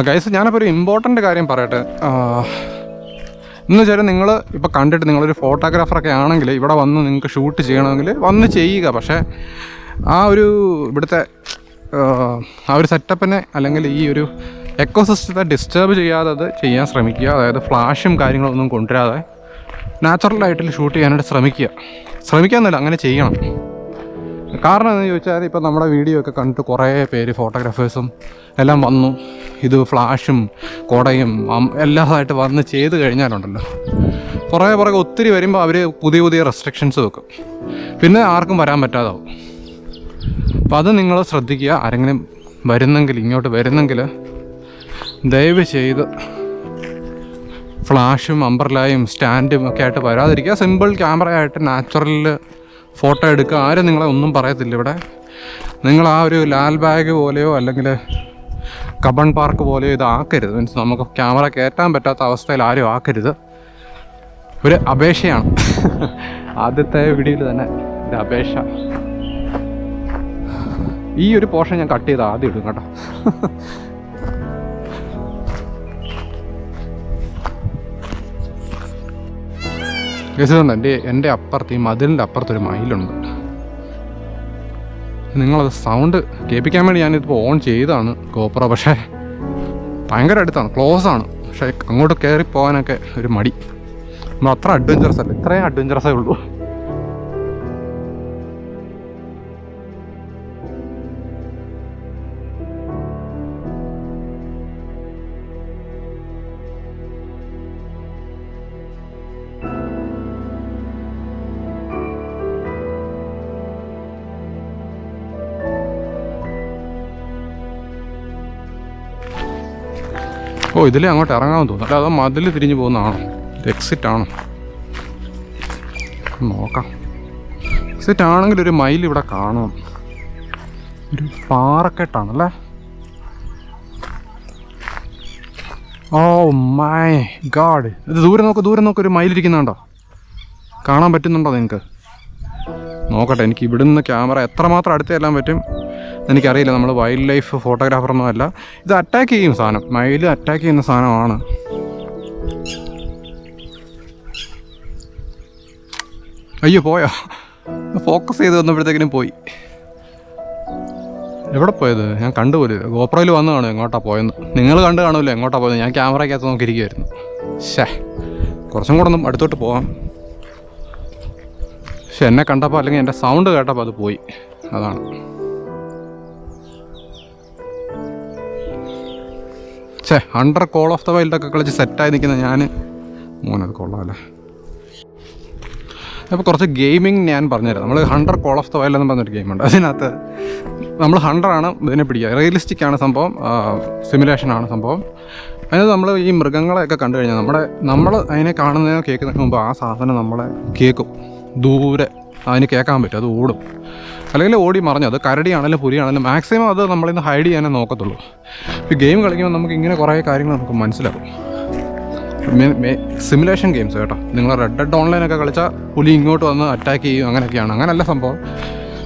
Guys, ഞാനിപ്പോൾ ഒരു important കാര്യം പറയട്ടെ. എന്ന് വെച്ചാൽ നിങ്ങൾ ഇപ്പോൾ കണ്ടിട്ട് നിങ്ങളൊരു ഫോട്ടോഗ്രാഫറൊക്കെ ആണെങ്കിൽ ഇവിടെ വന്ന് നിങ്ങൾക്ക് ഷൂട്ട് ചെയ്യണമെങ്കിൽ വന്ന് ചെയ്യുക. പക്ഷേ ഇവിടുത്തെ ആ ഒരു സെറ്റപ്പിനെ അല്ലെങ്കിൽ ഈ ഒരു എക്കോസിസ്റ്റത്തെ ഡിസ്റ്റർബ് ചെയ്യാതെ അത് ചെയ്യാൻ ശ്രമിക്കുക. അതായത് ഫ്ലാഷും കാര്യങ്ങളൊന്നും കൊണ്ടുവരാതെ നാച്ചുറലായിട്ട് ഷൂട്ട് ചെയ്യാനായിട്ട് ശ്രമിക്കാമെന്നല്ല, അങ്ങനെ ചെയ്യണം. കാരണം എന്ന് ചോദിച്ചാൽ ഇപ്പോൾ നമ്മുടെ വീഡിയോ ഒക്കെ കണ്ടിട്ട് കുറേ പേര് ഫോട്ടോഗ്രാഫേഴ്സും എല്ലാം വന്നു ഇത് ഫ്ലാഷും കുടയും എല്ലാമായിട്ട് വന്ന് ചെയ്ത് കഴിഞ്ഞാലുണ്ടല്ലോ, പുറകെ ഒത്തിരി വരുമ്പോൾ അവർ പുതിയ റെസ്ട്രിക്ഷൻസ് വെക്കും, പിന്നെ ആർക്കും വരാൻ പറ്റാതാവും. അപ്പോൾ അത് നിങ്ങൾ ശ്രദ്ധിക്കുക. ആരെങ്കിലും ഇങ്ങോട്ട് വരുന്നെങ്കിൽ ദയവ് ചെയ്ത് ഫ്ലാഷും അംബ്രലയും സ്റ്റാൻഡും ഒക്കെ ആയിട്ട് വരാതിരിക്കുക. സിമ്പിൾ ക്യാമറയായിട്ട് നാച്ചുറലിൽ ഫോട്ടോ എടുക്കുക. ആരും നിങ്ങളെ ഒന്നും പറയത്തില്ല ഇവിടെ. നിങ്ങൾ ആ ഒരു ലാൽ ബാഗ് പോലെയോ അല്ലെങ്കിൽ കബൺ പാർക്ക് പോലെയോ ഇതാക്കരുത്. മീൻസ് നമുക്ക് ക്യാമറ കയറ്റാൻ പറ്റാത്ത അവസ്ഥയിൽ ആരും ആക്കരുത്. ഒരു അപേക്ഷയാണ്. ആദ്യത്തെ വീഡിയോയിൽ തന്നെ ഒരു അപേക്ഷ. ഈ ഒരു പോർഷൻ ഞാൻ കട്ട് ചെയ്ത് ആദ്യം ഇടും കേട്ടോ. ഗസിലുണ്ട് എൻ്റെ അപ്പുറത്ത്, ഈ മതിലിൻ്റെ അപ്പുറത്തൊരു മയിലുണ്ട്. നിങ്ങളത് സൗണ്ട് കേൾപ്പിക്കാൻ വേണ്ടി ഞാനിതിപ്പോൾ ഓൺ ചെയ്താണ് ഗോപ്രോ. പക്ഷേ ഭയങ്കര അടുത്താണ്, ക്ലോസ് ആണ്. പക്ഷേ അങ്ങോട്ട് കയറി പോകാനൊക്കെ ഒരു മടി. നമ്മൾ അത്ര അഡ്വഞ്ചറസ് അല്ല, ഇത്രയും അഡ്വഞ്ചറസേ ഉള്ളൂ. ഇതിലേ അങ്ങോട്ട് ഇറങ്ങാമെന്ന് തോന്നുന്നു. അല്ല, അതോ മതിൽ തിരിഞ്ഞ് പോകുന്നതാണോ? ഇത് എക്സിറ്റ് ആണോ? നോക്കാം. എക്സിറ്റ് ആണെങ്കിൽ ഒരു മയിൽ ഇവിടെ കാണാം. ഒരു പാറക്കെട്ടാണല്ലേ. ഓ മൈ ഗാഡ്, ഇത് ദൂരെ നോക്ക് ഒരു മയിലിരിക്കുന്നുണ്ടോ? കാണാൻ പറ്റുന്നുണ്ടോ നിങ്ങൾക്ക്? നോക്കട്ടെ, എനിക്ക് ഇവിടുന്ന് ക്യാമറ എത്രമാത്രം അടുത്ത് ചെല്ലാൻ പറ്റും എനിക്കറിയില്ല. നമ്മൾ വൈൽഡ് ലൈഫ് ഫോട്ടോഗ്രാഫറൊന്നും അല്ല. ഇത് അറ്റാക്ക് ചെയ്യും സാധനം, മയിൽ അറ്റാക്ക് ചെയ്യുന്ന സാധനമാണ്. അയ്യോ പോയോ? ഫോക്കസ് ചെയ്ത് വന്നപ്പോഴത്തേക്കിനും പോയി. എവിടെ പോയത്? ഞാൻ കണ്ടുപോലും. ഗോപ്രോയിൽ വന്ന് കാണും എങ്ങോട്ടാണ് പോയെന്ന്. നിങ്ങൾ കണ്ടു കാണുമല്ലോ എങ്ങോട്ടാണ് പോയത്. ഞാൻ ക്യാമറയ്ക്കകത്ത് നോക്കിയിരിക്കുമായിരുന്നു. കുറച്ചും കൂടെ ഒന്നും അടുത്തോട്ട് പോകാം. പക്ഷെ എന്നെ കണ്ടപ്പോൾ അല്ലെങ്കിൽ എൻ്റെ സൗണ്ട് കേട്ടപ്പോൾ അത് പോയി. അതാണ്. അണ്ടർ കോൾ ഓഫ് ദ വൈൽഡൊക്കെ കളിച്ച് സെറ്റായി നിൽക്കുന്ന ഞാൻ. മോനത് കൊള്ളാമല്ലേ. അപ്പോൾ കുറച്ച് ഗെയിമിങ് ഞാൻ പറഞ്ഞുതരാം. നമ്മൾ Hunter call of the wild എന്ന് പറഞ്ഞൊരു ഗെയിമുണ്ട്. അതിനകത്ത് നമ്മൾ ഹണ്ടറാണ് ഇതിനെ പിടിക്കുക. റിയലിസ്റ്റിക്കാണ് സംഭവം, സിമുലേഷനാണ് സംഭവം. അതിനകത്ത് നമ്മൾ ഈ മൃഗങ്ങളെയൊക്കെ കണ്ടു കഴിഞ്ഞാൽ നമ്മൾ അതിനെ കാണുന്നതിനോ കേൾക്കുന്നതിന് മുമ്പ് ആ സാധനം നമ്മളെ കേൾക്കും. ദൂരെ അതിന് കേൾക്കാൻ പറ്റും, അത് ഓടും. അല്ലെങ്കിൽ ഓടി മറിഞ്ഞു. അത് കരടിയാണെങ്കിലും പുലിയാണെങ്കിലും മാക്സിമം അത് നമ്മളിന്ന് ഹൈഡ് ചെയ്യാനേ നോക്കത്തുള്ളൂ. ഈ ഗെയിം കളിക്കുമ്പോൾ നമുക്ക് ഇങ്ങനെ കുറേ കാര്യങ്ങൾ നമുക്ക് മനസ്സിലാക്കും. സിമുലേഷൻ ഗെയിംസ് കേട്ടോ. നിങ്ങൾ റെഡ് ഡെഡ് ഓൺലൈനൊക്കെ കളിച്ചാൽ പുലി ഇങ്ങോട്ട് വന്ന് അറ്റാക്ക് ചെയ്യും, അങ്ങനെയൊക്കെയാണ്. അങ്ങനെയല്ല സംഭവം.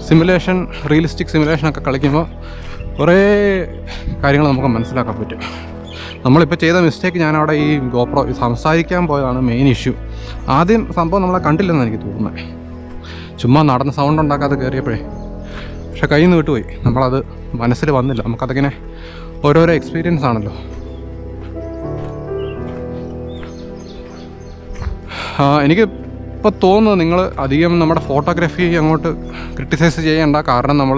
സിമുലേഷൻ, റിയലിസ്റ്റിക് സിമുലേഷനൊക്കെ കളിക്കുമ്പോൾ കുറേ കാര്യങ്ങൾ നമുക്ക് മനസ്സിലാക്കാൻ പറ്റും. നമ്മളിപ്പോൾ ചെയ്ത മിസ്റ്റേക്ക്, ഞാനവിടെ ഈ ഗോപ്രോ സംസാരിക്കാൻ പോയതാണ് മെയിൻ ഇഷ്യൂ. ആദ്യം സംഭവം നമ്മളെ കണ്ടില്ലെന്ന് എനിക്ക് തോന്നുന്നത്. ചുമ്മാ നടന്ന് സൗണ്ട് ഉണ്ടാക്കാതെ കയറിയപ്പോഴേ. പക്ഷെ കയ്യിൽ നിന്ന് വിട്ടുപോയി. നമ്മളത് മനസ്സിൽ വന്നില്ല. നമുക്കതിങ്ങനെ ഓരോരോ എക്സ്പീരിയൻസ് ആണല്ലോ. എനിക്ക് ഇപ്പോൾ തോന്നുന്നത് നിങ്ങൾ അധികം നമ്മുടെ ഫോട്ടോഗ്രാഫി അങ്ങോട്ട് ക്രിട്ടിസൈസ് ചെയ്യേണ്ട. കാരണം നമ്മൾ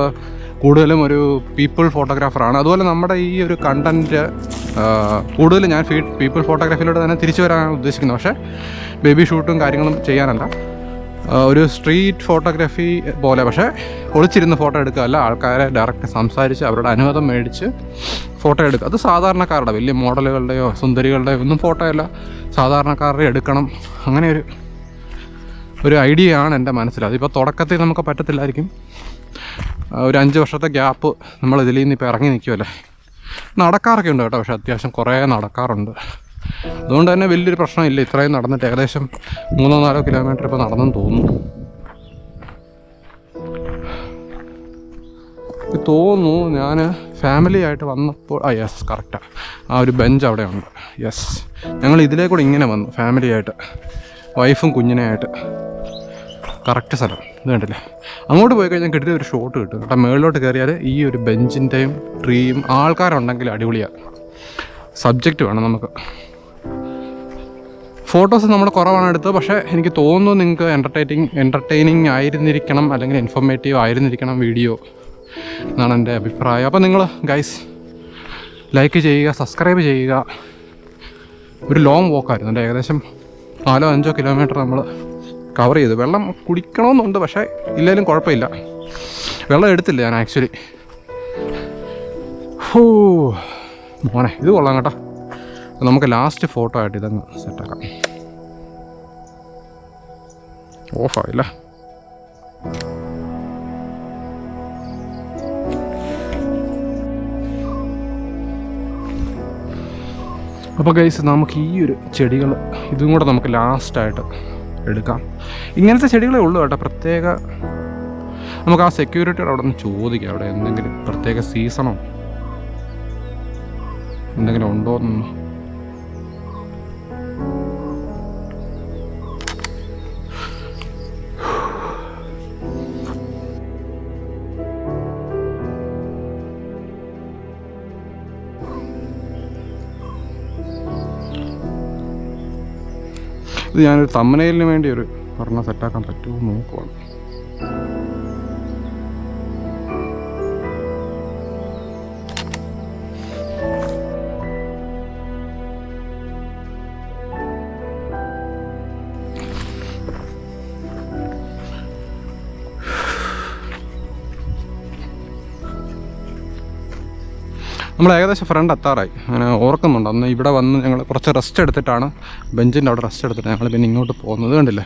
കൂടുതലും ഒരു പീപ്പിൾ ഫോട്ടോഗ്രാഫറാണ്. അതുപോലെ നമ്മുടെ ഈ ഒരു കണ്ടൻറ്റ് കൂടുതലും ഞാൻ പീപ്പിൾ ഫോട്ടോഗ്രാഫിയിലൂടെ തന്നെ തിരിച്ചു വരാനാണ് ഉദ്ദേശിക്കുന്നത്. പക്ഷേ ബേബി ഷൂട്ടും കാര്യങ്ങളും ചെയ്യാനല്ല. ഒരു സ്ട്രീറ്റ് ഫോട്ടോഗ്രാഫി പോലെ, പക്ഷേ ഒളിച്ചിരുന്ന് ഫോട്ടോ എടുക്കുകയല്ല. ആൾക്കാരെ ഡയറക്റ്റ് സംസാരിച്ച് അവരുടെ അനുവാദം മേടിച്ച് ഫോട്ടോ എടുക്കുക. അത് സാധാരണക്കാരുടെ, വലിയ മോഡലുകളുടെയോ സുന്ദരികളുടെയോ ഒന്നും ഫോട്ടോ അല്ല, സാധാരണക്കാരുടെ എടുക്കണം. അങ്ങനെ ഒരു ഐഡിയ ആണ് എൻ്റെ മനസ്സിൽ. അതിപ്പോൾ തുടക്കത്തിൽ നമുക്ക് പറ്റത്തില്ലായിരിക്കും. ഒരു 5 വർഷത്തെ ഗ്യാപ്പ് നമ്മൾ ഇതിൽ നിന്ന് ഇപ്പോൾ ഇറങ്ങി നിൽക്കുമല്ലേ. നടക്കാറൊക്കെ ഉണ്ട് കേട്ടോ, പക്ഷേ അത്യാവശ്യം കുറേ നടക്കാറുണ്ട്. അതുകൊണ്ട് തന്നെ വലിയൊരു പ്രശ്നമില്ല. ഇത്രയും നടന്നിട്ട് ഏകദേശം 3-4 കിലോമീറ്റർ ഇപ്പോൾ നടന്നെന്ന് തോന്നുന്നു. ഞാൻ ഫാമിലി ആയിട്ട് വന്നപ്പോൾ യെസ് കറക്റ്റാണ്, ആ ഒരു ബെഞ്ച് അവിടെ ഉണ്ട്. യെസ്, ഞങ്ങൾ ഇതിലേക്കൂടെ ഇങ്ങനെ വന്നു ഫാമിലി ആയിട്ട്, വൈഫും കുഞ്ഞിനെയായിട്ട്. കറക്റ്റ് സ്ഥലം ഇത് കണ്ടില്ലേ. അങ്ങോട്ട് പോയി കഴിഞ്ഞാൽ കിട്ടിയ ഒരു ഷോട്ട് കിട്ടും കേട്ടോ. മുകളിലോട്ട് കയറിയാൽ ഈ ഒരു ബെഞ്ചിൻ്റെയും ട്രീയും ആൾക്കാരുണ്ടെങ്കിൽ അടിപൊളിയാണ്. സബ്ജക്റ്റ് വേണം നമുക്ക്. ഫോട്ടോസ് നമ്മൾ കുറവാണ് എടുത്തത്, പക്ഷേ എനിക്ക് തോന്നുന്നു നിങ്ങൾക്ക് എൻ്റർടൈനിങ് ആയിരുന്നിരിക്കണം, അല്ലെങ്കിൽ ഇൻഫോർമേറ്റീവ് ആയിരുന്നിരിക്കണം വീഡിയോ എന്നാണ് എൻ്റെ അഭിപ്രായം. അപ്പോൾ നിങ്ങൾ ഗൈസ് ലൈക്ക് ചെയ്യുക, സബ്സ്ക്രൈബ് ചെയ്യുക. ഒരു ലോങ് വോക്കായിരുന്നു എൻ്റെ, ഏകദേശം 4-5 കിലോമീറ്റർ നമ്മൾ കവർ ചെയ്തു. വെള്ളം കുടിക്കണമെന്നുണ്ട്, പക്ഷേ ഇല്ലെങ്കിലും കുഴപ്പമില്ല. വെള്ളം എടുത്തില്ല ഞാൻ ആക്ച്വലി. മോനെ ഇത് കൊള്ളാം കേട്ടോ. നമുക്ക് ലാസ്റ്റ് ഫോട്ടോ ആയിട്ട് ഇതങ്ങ് സെറ്റാക്കാം. ഓഫായില്ല. അപ്പോൾ ഗൈസ് നമുക്ക് ഈ ഒരു ചെടികൾ ഇതും കൂടെ നമുക്ക് ലാസ്റ്റായിട്ട് എടുക്കാം. ഇങ്ങനത്തെ ചെടികളേ ഉള്ളൂ കേട്ടോ. പ്രത്യേക നമുക്ക് ആ സെക്യൂരിറ്റിയുടെ അവിടെ നിന്ന് ചോദിക്കാം, അവിടെ എന്തെങ്കിലും പ്രത്യേക സീസണോ എന്തെങ്കിലും ഉണ്ടോ എന്നൊന്ന്. ഇത് ഞാനൊരു തമ്മനയിലിന് വേണ്ടി ഒരു പറഞ്ഞ സെറ്റാക്കാൻ പറ്റുമോ നോക്കുവാണ്. നമ്മൾ ഏകദേശം ഫ്രണ്ട് എത്താറായി. അങ്ങനെ ഓർക്കുന്നുണ്ട്, അന്ന് ഇവിടെ വന്ന് ഞങ്ങൾ കുറച്ച് റെസ്റ്റ് എടുത്തിട്ടാണ്, ബെഞ്ചിൻ്റെ അവിടെ റെസ്റ്റ് എടുത്തിട്ട് ഞങ്ങൾ പിന്നെ ഇങ്ങോട്ട് പോകുന്നത്. കണ്ടില്ലേ,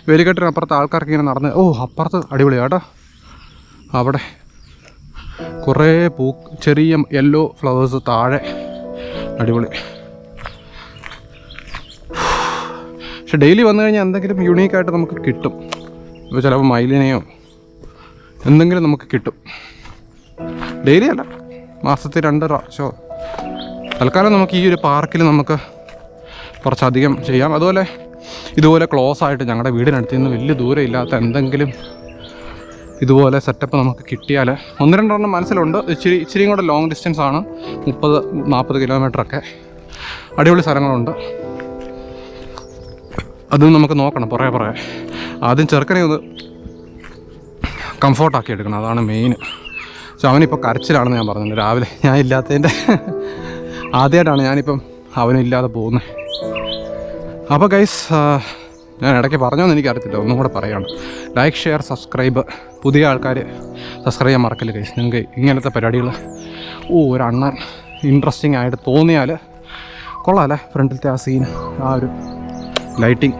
വേലിക്കെട്ടിന് അപ്പുറത്ത് ആൾക്കാർക്ക് ഇങ്ങനെ നടന്ന്. അപ്പുറത്ത് അടിപൊളിയാണ് കേട്ടോ. അവിടെ കുറേ ചെറിയ യെല്ലോ ഫ്ലവേഴ്സ് താഴെ, അടിപൊളി. പക്ഷെ ഡെയിലി വന്നു കഴിഞ്ഞാൽ എന്തെങ്കിലും യുണീക്കായിട്ട് നമുക്ക് കിട്ടും. ഇപ്പോൾ ചിലപ്പോൾ മയിലിനെയോ എന്തെങ്കിലും നമുക്ക് കിട്ടും. ഡെയിലി അല്ല, മാസത്തിൽ 2 പ്രാവശ്യമോ. തൽക്കാലം നമുക്ക് ഈ ഒരു പാർക്കിൽ നമുക്ക് കുറച്ചധികം ചെയ്യാം. അതുപോലെ ഇതുപോലെ ക്ലോസ് ആയിട്ട് ഞങ്ങളുടെ വീടിനടുത്ത് നിന്ന് വലിയ ദൂരം ഇല്ലാത്ത എന്തെങ്കിലും ഇതുപോലെ സെറ്റപ്പ് നമുക്ക് കിട്ടിയാൽ, 1-2 എണ്ണം മനസ്സിലുണ്ട്. ഇച്ചിരിയും കൂടെ ലോങ് ഡിസ്റ്റൻസ് ആണ്, 30-40 കിലോമീറ്ററൊക്കെ. അടിപൊളി സ്ഥലങ്ങളുണ്ട്, അതും നമുക്ക് നോക്കണം പുറകെ. ആദ്യം ചെറുക്കനെ ഒന്ന് കംഫോർട്ടാക്കി എടുക്കണം, അതാണ് മെയിൻ. പക്ഷെ അവനിപ്പോൾ കരച്ചിലാണെന്ന് ഞാൻ പറഞ്ഞിട്ടുണ്ട് രാവിലെ, ഞാൻ ഇല്ലാത്തതിൻ്റെ. ആദ്യമായിട്ടാണ് ഞാനിപ്പം അവനില്ലാതെ പോകുന്നത്. അപ്പോൾ ഗൈസ്, ഞാൻ ഇടയ്ക്ക് പറഞ്ഞോന്ന് എനിക്കറിയത്തില്ല, ഒന്നും കൂടെ പറയുകയാണ്. Like, share, subscribe. പുതിയ ആൾക്കാർ സബ്സ്ക്രൈബ് ചെയ്യാൻ മറക്കില്ല ഗൈസ്. നിങ്ങൾക്ക് ഇങ്ങനത്തെ പരിപാടികൾ ഒരു അണ്ണൻ ഇൻട്രസ്റ്റിംഗ് ആയിട്ട് തോന്നിയാൽ കൊള്ളാം അല്ലേ. ഫ്രണ്ടിലത്തെ ആ സീൻ, ആ ഒരു ലൈറ്റിങ്.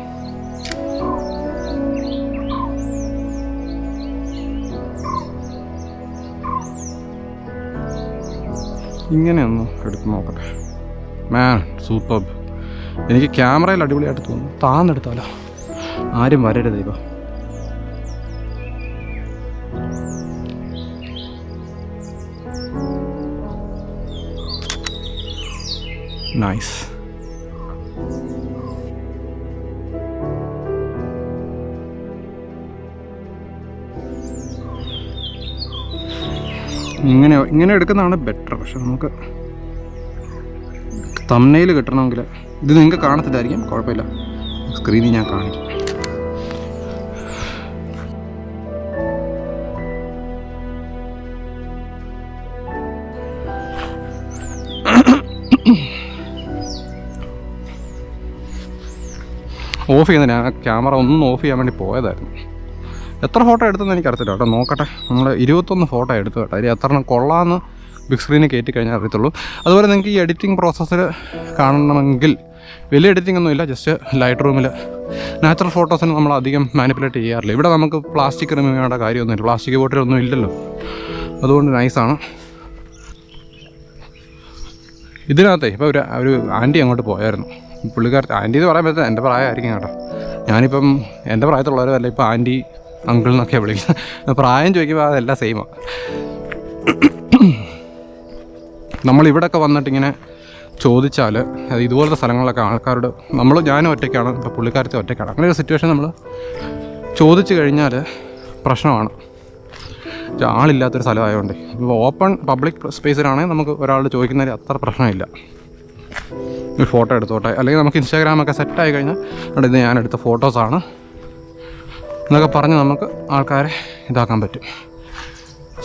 ഇങ്ങനെയൊന്ന് എടുത്ത് നോക്കട്ടെ. മാൻ സൂപ്പർബ്. എനിക്ക് ക്യാമറയിൽ അടിപൊളിയായിട്ട് തോന്നുന്നു. താന്നെടുത്താലോ, ആരും വരരുത് ഇപ്പം. നൈസ്. ഇങ്ങനെ എടുക്കുന്നതാണ് ബെറ്റർ. പക്ഷെ നമുക്ക് തംബ്നെയിൽ കിട്ടണമെങ്കിൽ ഇത് നിങ്ങൾക്ക് കാണത്തില്ലായിരിക്കും, കുഴപ്പമില്ല, സ്ക്രീനിൽ ഞാൻ കാണിക്കും. ഓഫ് ചെയ്യുന്നില്ല, ഞാൻ ക്യാമറ ഒന്നും ഓഫ് ചെയ്യാൻ വേണ്ടി പോയതായിരുന്നു. എത്ര ഫോട്ടോ എടുത്തെന്ന് എനിക്കറിയത്തില്ല കേട്ടോ, നോക്കട്ടെ. നമ്മൾ 21 ഫോട്ടോ എടുത്തു കേട്ടോ. അതിൽ എത്ര എണ്ണം കൊള്ളാമെന്ന് ബിഗ് സ്ക്രീനിൽ കയറ്റി കഴിഞ്ഞാൽ അറിയത്തുള്ളൂ. അതുപോലെ നിങ്ങൾക്ക് ഈ എഡിറ്റിംഗ് പ്രോസസ്സിൽ കാണണമെങ്കിൽ വലിയ എഡിറ്റിംഗ് ഒന്നുമില്ല, ജസ്റ്റ് ലൈറ്റ് റൂമിൽ നാച്ചുറൽ ഫോട്ടോസിന് നമ്മൾ അധികം മാനിപ്പുലേറ്റ് ചെയ്യാറില്ല. ഇവിടെ നമുക്ക് പ്ലാസ്റ്റിക് റിമൂവ് ചെയ്യേണ്ട കാര്യമൊന്നുമില്ല, പ്ലാസ്റ്റിക് ബോട്ടിലൊന്നും ഇല്ലല്ലോ, അതുകൊണ്ട് നൈസാണ്. ഇതിനകത്തെ ഇപ്പോൾ ഒരു ആൻറ്റി അങ്ങോട്ട് പോയായിരുന്നു. പുള്ളിക്കാരത്തെ ആൻറ്റി എന്ന് പറയാൻ പറ്റുന്നത് എൻ്റെ പ്രായമായിരിക്കും കേട്ടോ. ഞാനിപ്പം എൻ്റെ പ്രായത്തുള്ളവരല്ല ഇപ്പോൾ ആൻറ്റി അങ്കിൾ എന്നൊക്കെ വിളിക്കുന്നത്. പ്രായം ചോദിക്കുമ്പോൾ അതെല്ലാം സെയിമാണ്. നമ്മളിവിടെയൊക്കെ വന്നിട്ടിങ്ങനെ ചോദിച്ചാൽ ഇതുപോലത്തെ സ്ഥലങ്ങളിലൊക്കെ ആൾക്കാരോട് ഞാനും ഒറ്റയ്ക്കാണ്, ഇപ്പോൾ പുള്ളിക്കാരത്തെ ഒറ്റയ്ക്കാണ്, അങ്ങനെ ഒരു സിറ്റുവേഷൻ നമ്മൾ ചോദിച്ചു കഴിഞ്ഞാൽ പ്രശ്നമാണ്. ആളില്ലാത്തൊരു സ്ഥലമായതുകൊണ്ട്. ഇപ്പോൾ ഓപ്പൺ പബ്ലിക് സ്പേസിലാണെങ്കിൽ നമുക്ക് ഒരാൾ ചോദിക്കുന്നതിൽ അത്ര പ്രശ്നമില്ല. ഒരു ഫോട്ടോ എടുത്തോട്ടെ, അല്ലെങ്കിൽ നമുക്ക് ഇൻസ്റ്റാഗ്രാമൊക്കെ സെറ്റായി കഴിഞ്ഞാൽ അവിടെ ഇത് ഞാനെടുത്ത ഫോട്ടോസാണ് എന്നൊക്കെ പറഞ്ഞ് നമുക്ക് ആൾക്കാരെ ഇതാക്കാൻ പറ്റും,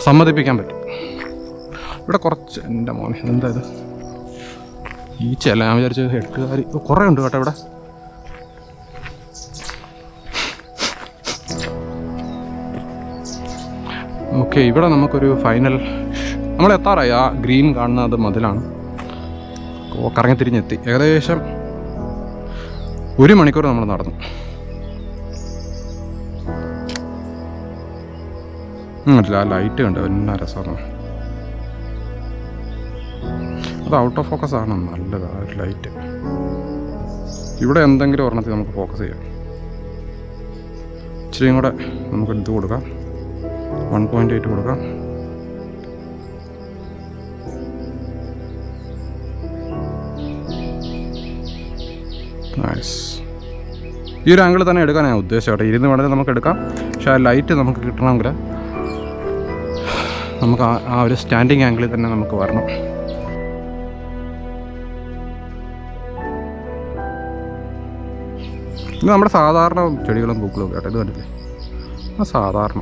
സമ്മതിപ്പിക്കാൻ പറ്റും. ഇവിടെ കുറച്ച് എൻ്റെ മോനെ എന്താ ഇത് ഈച്ചയല്ല, ഞാൻ വിചാരിച്ചു എട്ടുകാരി കുറേ ഉണ്ട് കേട്ടോ ഇവിടെ. ഓക്കെ, ഇവിടെ നമുക്കൊരു ഫൈനൽ നമ്മൾ എത്താറായി. ആ ഗ്രീൻ കാണുന്നത് മതിലാണ്. കറങ്ങി തിരിഞ്ഞെത്തി. ഏകദേശം 1 മണിക്കൂർ നമ്മൾ നടന്നു. അല്ല, ലൈറ്റ് കണ്ട് എന്നാ രസമാണ്. അത് ഔട്ട് ഓഫ് ഫോക്കസ് ആണ്, നല്ലത് ആ ഒരു ലൈറ്റ്. ഇവിടെ എന്തെങ്കിലും ഒരെണ്ണത്തിൽ നമുക്ക് ഫോക്കസ് ചെയ്യാം. ഇച്ചിരിയും കൂടെ നമുക്ക് ഇത് കൊടുക്കാം, 1.8 കൊടുക്കാം. നൈസ്. ഈ ഒരു ആംഗിൾ തന്നെ എടുക്കാൻ ഞാൻ ഉദ്ദേശിച്ചു കേട്ടോ. ഇരുന്ന് വേണമെങ്കിൽ നമുക്ക് എടുക്കാം, പക്ഷേ ആ ലൈറ്റ് നമുക്ക് കിട്ടണമെങ്കിൽ നമുക്ക് ആ ഒരു സ്റ്റാൻഡിങ് ആംഗിളിൽ തന്നെ നമുക്ക് വരണം. ഇത് നമ്മുടെ സാധാരണ ചെടികളും പൂക്കളും കേട്ടോ. ഇത് കണ്ടില്ലേ, സാധാരണ.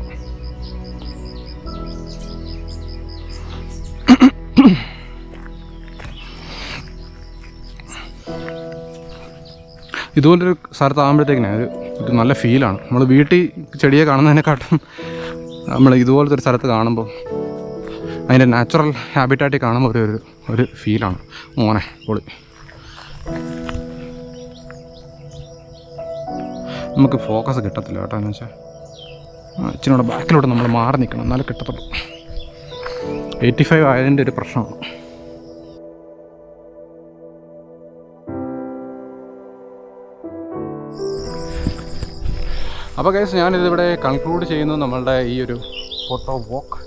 ഇതുപോലൊരു സ്ഥലത്താകുമ്പോഴത്തേക്കിനെ ഒരു നല്ല ഫീലാണ്. നമ്മൾ വീട്ടിൽ ചെടിയെ കാണുന്നതിനെക്കാട്ടും നമ്മൾ ഇതുപോലത്തെ ഒരു സ്ഥലത്ത് കാണുമ്പോൾ അതിൻ്റെ നാച്ചുറൽ ഹാബിറ്റായിട്ട് കാണുമ്പോൾ ഒരു ഫീലാണ്. മോനെ പൊളി. നമുക്ക് ഫോക്കസ് കിട്ടത്തില്ല കേട്ടോ, എന്ന് വെച്ചാൽ ഇച്ചിനോടെ ബാക്കിലോട്ട് നമ്മൾ മാറി നിൽക്കണം, എന്നാലും കിട്ടത്തുള്ളൂ. 85 ആയതിൻ്റെ ഒരു പ്രശ്നമാണ്. അപ്പോൾ ഗൈസ്, ഞാനിതിവിടെ കൺക്ലൂഡ് ചെയ്യുന്നു നമ്മളുടെ ഈ ഒരു ഫോട്ടോ വോക്ക്.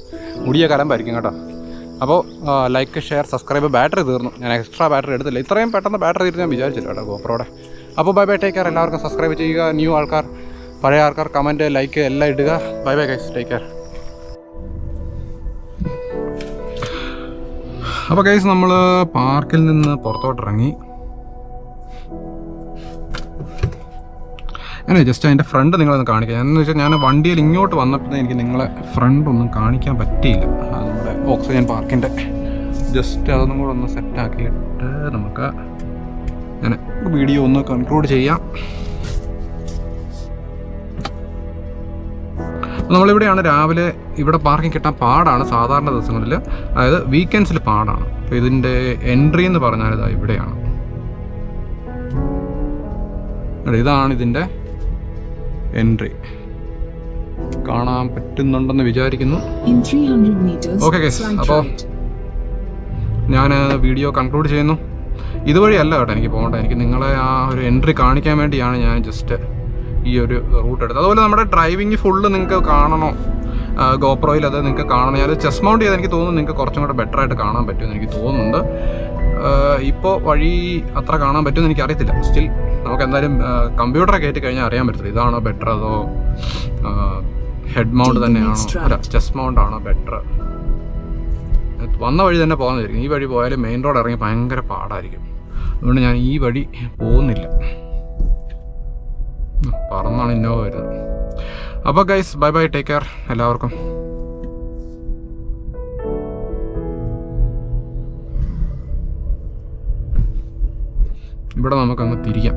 മുടിയ കലമ്പായിരിക്കും കേട്ടോ. അപ്പോൾ ലൈക്ക്, ഷെയർ, സബ്സ്ക്രൈബ്. ബാറ്ററി തീർന്നു, ഞാൻ എക്സ്ട്രാ ബാറ്ററി എടുത്തില്ല. ഇത്രയും പെട്ടെന്ന് ബാറ്ററി തീർന്ന് ഞാൻ വിചാരിച്ചില്ല കേട്ടോ ഗോപ്രോടെ. അപ്പോൾ ബൈ ബൈ, ടേക്ക് കെയർ. എല്ലാവർക്കും സബ്സ്ക്രൈബ് ചെയ്യുക. ന്യൂ ആൾക്കാർ, പഴയ ആൾക്കാർ, കമൻറ്റ്, ലൈക്ക് എല്ലാം ഇടുക. Bye bye guys, take care. അപ്പോൾ ഗൈസ്, നമ്മൾ പാർക്കിൽ നിന്ന് പുറത്തോട്ടിറങ്ങി. ഞാൻ ജസ്റ്റ് അതിൻ്റെ ഫ്രണ്ട് നിങ്ങളൊന്ന് കാണിക്കാം. എന്ന് വെച്ചാൽ ഞാൻ വണ്ടിയിൽ ഇങ്ങോട്ട് വന്നപ്പോൾ എനിക്ക് നിങ്ങളെ ഫ്രണ്ടൊന്നും കാണിക്കാൻ പറ്റിയില്ല. അത് നമ്മുടെ ഓക്സിജൻ പാർക്കിൻ്റെ ജസ്റ്റ് അതൊന്നും കൂടെ ഒന്ന് സെറ്റാക്കിയിട്ട് നമുക്ക് ഞാൻ വീഡിയോ ഒന്ന് കൺക്ലൂഡ് ചെയ്യാം. നമ്മളിവിടെയാണ്. രാവിലെ ഇവിടെ പാർക്കിംഗ് കിട്ടാൻ പാടാണ് സാധാരണ ദിവസങ്ങളിൽ, അതായത് വീക്കെൻഡ്സിൽ പാടാണ്. അപ്പോൾ ഇതിൻ്റെ എൻട്രി എന്ന് പറഞ്ഞാൽ ഇതാ ഇവിടെയാണ്. ഇതാണ് ഇതിൻ്റെ എൻട്രി. കാണാൻ പറ്റുന്നുണ്ടെന്ന് വിചാരിക്കുന്നു. ഓക്കെ ഗൈസ്, അപ്പോൾ ഞാൻ വീഡിയോ കൺക്ലൂഡ് ചെയ്യുന്നു. ഇതുവഴിയല്ല കേട്ടോ എനിക്ക് പോകേണ്ടത്. എനിക്ക് നിങ്ങളെ ആ ഒരു എൻട്രി കാണിക്കാൻ വേണ്ടിയാണ് ഞാൻ ജസ്റ്റ് ഈ ഒരു റൂട്ട് എടുത്തത്. അതുപോലെ നമ്മുടെ ഡ്രൈവിംഗ് ഫുള്ള് നിങ്ങൾക്ക് കാണണോ ഗോപ്രോയിൽ, അത് നിങ്ങൾക്ക് കാണണം. ഞാൻ ചെസ്റ്റ് മൗണ്ട് ചെയ്ത് എനിക്ക് തോന്നുന്നു നിങ്ങൾക്ക് കുറച്ചും കൂടെ ബെറ്റർ ആയിട്ട് കാണാൻ പറ്റുമെന്ന് എനിക്ക് തോന്നുന്നുണ്ട്. ഇപ്പോൾ വഴി അത്ര കാണാൻ പറ്റുമെന്ന് എനിക്കറിയത്തില്ല. സ്റ്റിൽ നമുക്ക് എന്തായാലും കമ്പ്യൂട്ടറെ കയറ്റി കഴിഞ്ഞാൽ അറിയാൻ പറ്റത്തില്ല ഇതാണോ ബെറ്റർ, അതോ ഹെഡ് മൗണ്ട് തന്നെയാണോ, അല്ല ചെസ്റ്റ് മൗണ്ട് ആണോ ബെറ്റർ. വന്ന വഴി തന്നെ പോകുന്നതായിരിക്കും. ഈ വഴി പോയാലും മെയിൻ റോഡ് ഇറങ്ങി ഭയങ്കര പാടായിരിക്കും. അതുകൊണ്ട് ഞാൻ ഈ വഴി പോകുന്നില്ല. പറന്നാണ് ഇന്നോവ വരുന്നത്. അപ്പോൾ guys, bye bye, take care എല്ലാവർക്കും. ഇവിടെ നമുക്കങ്ങ് തിരിക്കാം.